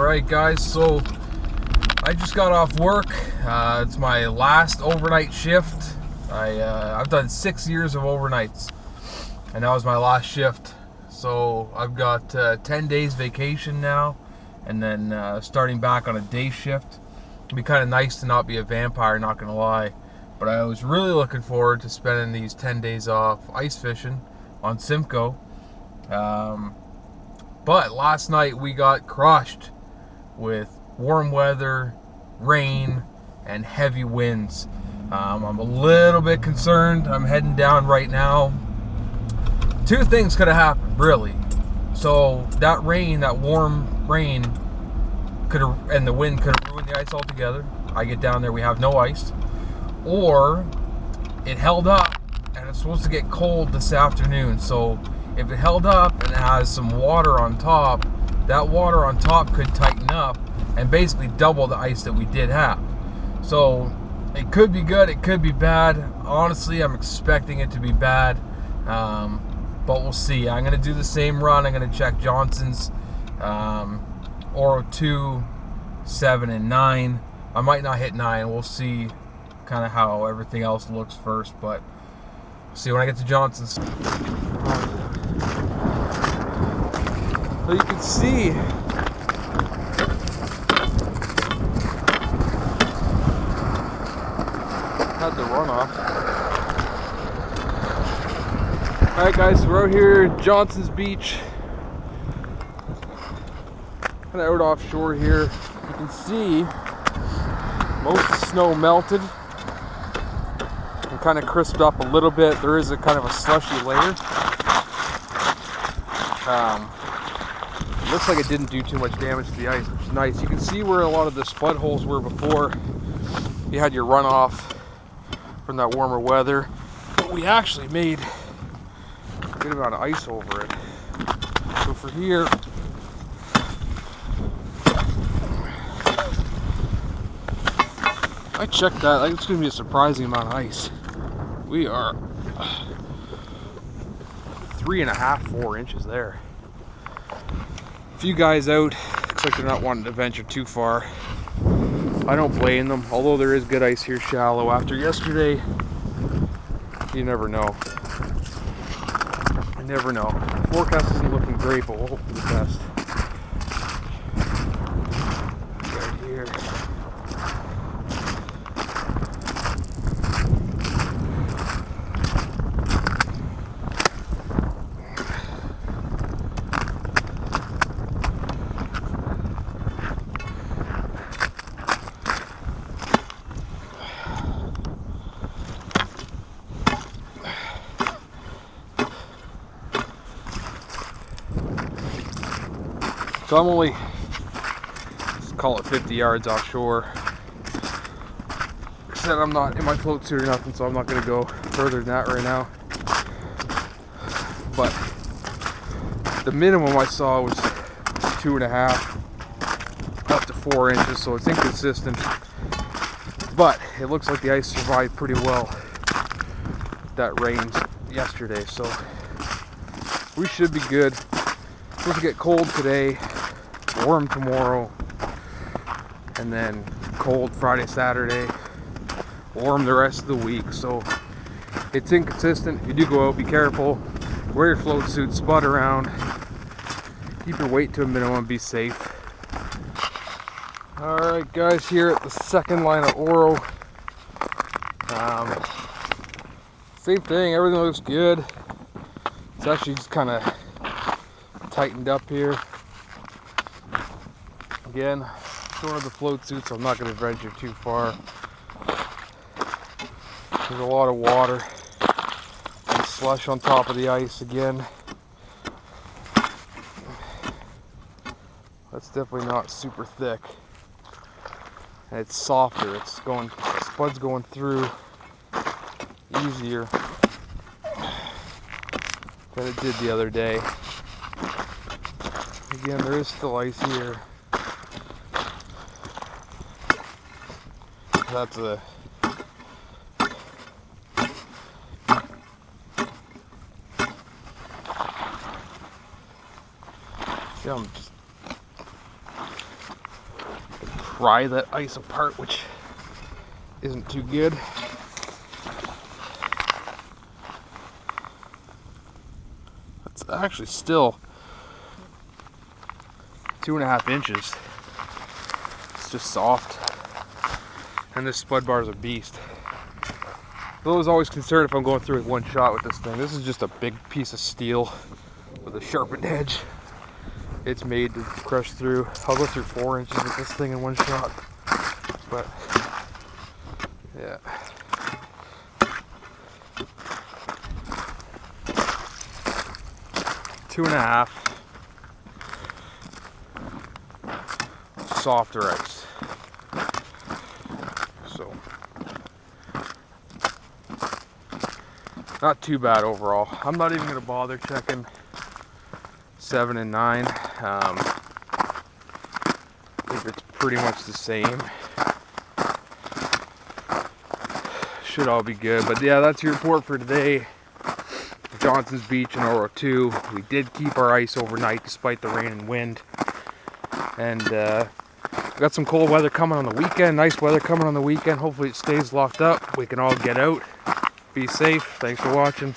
Alright guys, so I just got off work. It's my last overnight shift. I've done 6 years of overnights, and that was my last shift. So I've got 10 days vacation now, and then starting back on a day shift. It'd be kind of nice to not be a vampire, not gonna lie. But I was really looking forward to spending these 10 days off ice fishing on Simcoe. But last night we got crushed with warm weather, rain, and heavy winds. I'm a little bit concerned. I'm heading down right now. Two things could have happened, really. So that rain, that warm rain, and the wind could have ruined the ice altogether. I get down there, we have no ice. Or it held up, and it's supposed to get cold this afternoon. So if it held up and it has some water on top, that water on top could tighten up and basically double the ice that we did have. So it could be good, it could be bad. Honestly, I'm expecting it to be bad, but we'll see. I'm going to do the same run. I'm going to check Johnson's Oro 2, 7, and 9. I might not hit 9. We'll see kind of how everything else looks first, but see when I get to Johnson's. So you can see had the runoff. Alright guys, so we're out here at Johnson's Beach, kind of out offshore here. You can see most of the snow melted and kind of crisped up a little bit. There is a kind of a slushy layer. Looks like it didn't do too much damage to the ice, which is nice. You can see where a lot of the spud holes were before you had your runoff from that warmer weather. But we actually made a good amount of ice over it. So for here, I checked that. It's going to be a surprising amount of ice. We are 3.5, 4 inches there. A few guys out, looks like they're not wanting to venture too far. I don't blame them, although there is good ice here shallow. After yesterday, you never know. You never know. The forecast isn't looking great, but we'll hope for the best. Right here. So I'm only, let's call it 50 yards offshore. Like I said, I'm not in my float suit or nothing, so I'm not going to go further than that right now. But the minimum I saw was 2.5 up to 4 inches, so it's inconsistent. But it looks like the ice survived pretty well that rain yesterday, so we should be good. Supposed to get cold today, warm tomorrow, and then cold Friday, Saturday, warm the rest of the week. So it's inconsistent. If you do go out, be careful. Wear your float suit, spud around, keep your weight to a minimum, be safe. Alright guys, here at the second line of Oro. Same thing, everything looks good. It's actually just kind of tightened up here. Again, short of the float suit, so I'm not going to venture too far. There's a lot of water and slush on top of the ice again. That's definitely not super thick. And it's softer. It's going, spud's going through easier than it did the other day. Again, there is still ice here. That's a see, I'm just pry that ice apart, which isn't too good. It's actually still 2.5 inches. It's just soft. And this spud bar is a beast. I was always concerned if I'm going through with one shot with this thing. This is just a big piece of steel with a sharpened edge. It's made to crush through. I'll go through 4 inches with this thing in one shot. But yeah. Two and a half. Softer ice. So not too bad overall. I'm not even gonna bother checking 7 and 9. I think it's pretty much the same. Should all be good. But yeah, that's your report for today. Johnson's Beach and Oro 2. We did keep our ice overnight despite the rain and wind. And got some cold weather coming on the weekend, nice weather coming on the weekend. Hopefully it stays locked up. We can all get out. Be safe. Thanks for watching.